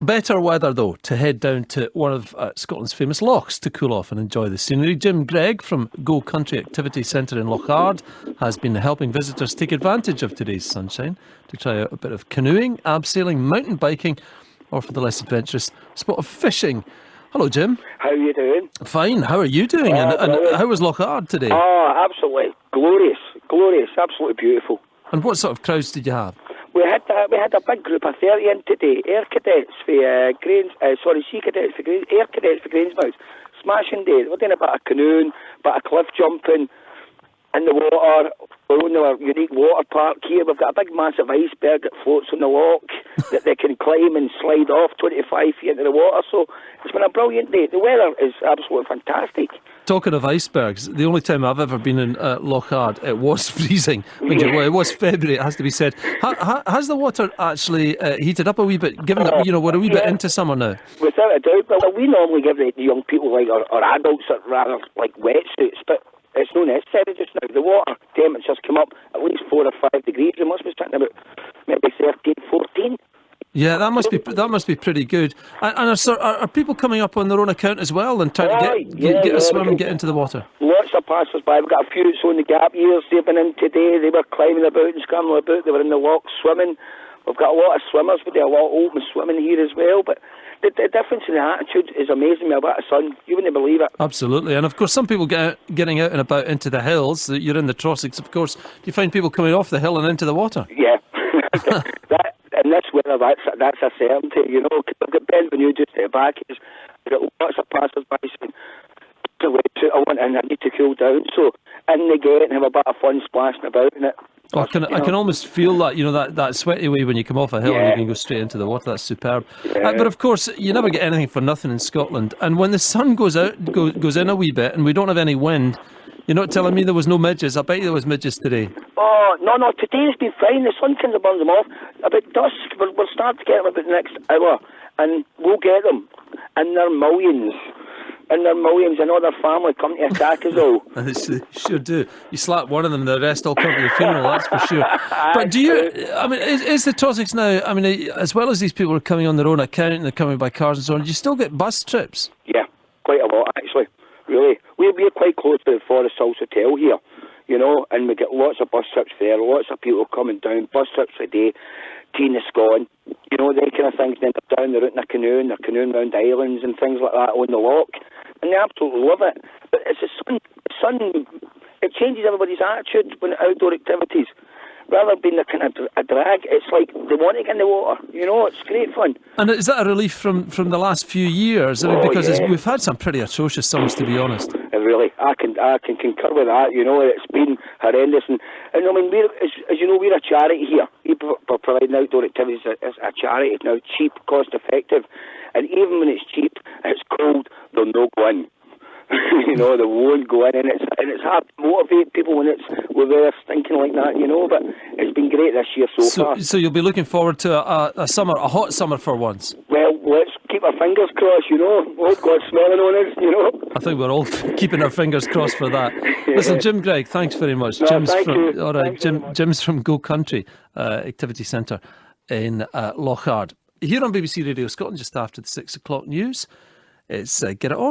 Better weather, though, to head down to one of Scotland's famous lochs to cool off and enjoy the scenery. Jim Greig from Go Country Activity Centre in Lochard has been helping visitors take advantage of today's sunshine to try out a bit of canoeing, abseiling, mountain biking, or for the less adventurous, spot of fishing. Hello, Jim. How are you doing? Fine. How are you doing? And how was Lochard today? Oh, absolutely glorious, absolutely beautiful. And what sort of crowds did you have? We had a big group of 30 in today. Air cadets for sea cadets for Greens, air cadets for Greensmouth. Smashing day. We're doing a bit of canoeing, bit of cliff jumping in the water. We're on our unique water park here. We've got a big massive iceberg that floats on the loch that they can climb and slide off 25 feet into the water. So it's been a brilliant day. The weather is absolutely fantastic. Talking of icebergs, the only time I've ever been in Lochard, it was freezing. Well, it was February, it has to be said. Has the water actually heated up a wee bit, given that we're a wee bit into summer now? Without a doubt. Well, we normally give the young people, like, or adults, that rather like wetsuits, but it's not necessary just now. The water temperature's come up at least 4 or 5 degrees. It must be sitting about maybe 13, 14. Yeah, that must be pretty good. And are people coming up on their own account as well and trying to get a swim and get into the water? Lots of passers by. We've got a few that's on the gap years. They've been in today. They were climbing about and scrambling about. They were in the loch swimming. We've got a lot of swimmers. We do a lot of open swimming here as well. But the difference in the attitude is amazing. Me, a bit of sun. You wouldn't believe it. Absolutely. And of course, some people getting out and about into the hills. You're in the Trossachs, of course. Do you find people coming off the hill and into the water? Yeah. In this weather, that's a certainty, you know. I've got Ben Venue just at the back. We've got lots of passers by saying, "The wetsuit I want, and I need to cool down." So in they get and have a bit of fun splashing about in it. I can almost feel that, that sweaty way when you come off a hill and you can go straight into the water. That's superb. Yeah. But of course, you never get anything for nothing in Scotland. And when the sun goes in a wee bit and we don't have any wind, you're not telling me there was no midges. I bet you there was midges today. Oh, no, today's been fine. The sun kind of burns them off. About dusk, we'll start to get them about the next hour, and we'll get them. And they're millions. And other family come to attack us all. They sure do. You slap one of them, the rest all come to your funeral, that's for sure. But do you, I mean, is the Trossachs now, I mean, as well as these people are coming on their own account and they're coming by cars and so on, do you still get bus trips? Yeah, quite a lot actually, really. We're quite close to the Forest Hills Hotel here, you know, and we get lots of bus trips there, lots of people coming down, bus trips a day, Teen the Scone, you know, they kind of things. Then they're down the route in their canoeing around islands and things like that on the loch, and they absolutely love it. But it's the sun, it changes everybody's attitude when outdoor activities. Rather than being a kind of a drag, it's like they want to get in the water, you know, it's great fun. And is that a relief from the last few years? I mean, because we've had some pretty atrocious summers, to be honest. Really, I can concur with that. You know, it's been horrendous, and I mean, as you know, we're a charity here. We provide outdoor activities as a charity. It's now cheap, cost effective, and even when it's cheap, it's cold, they'll not go in. You know, they won't go in, and it's hard to motivate people when we're there stinking like that. You know, but it's been great this year so far. So you'll be looking forward to a hot summer for once. Well, let's keep our fingers crossed, you know. Oh, God's smelling on us, you know. I think we're all keeping our fingers crossed for that. Yeah. Listen, Jim Greig, thanks very much. No, thank you. All right, Jim's from Go Country Activity Centre in Lochard. Here on BBC Radio Scotland, just after the 6 o'clock news, it's Get It On.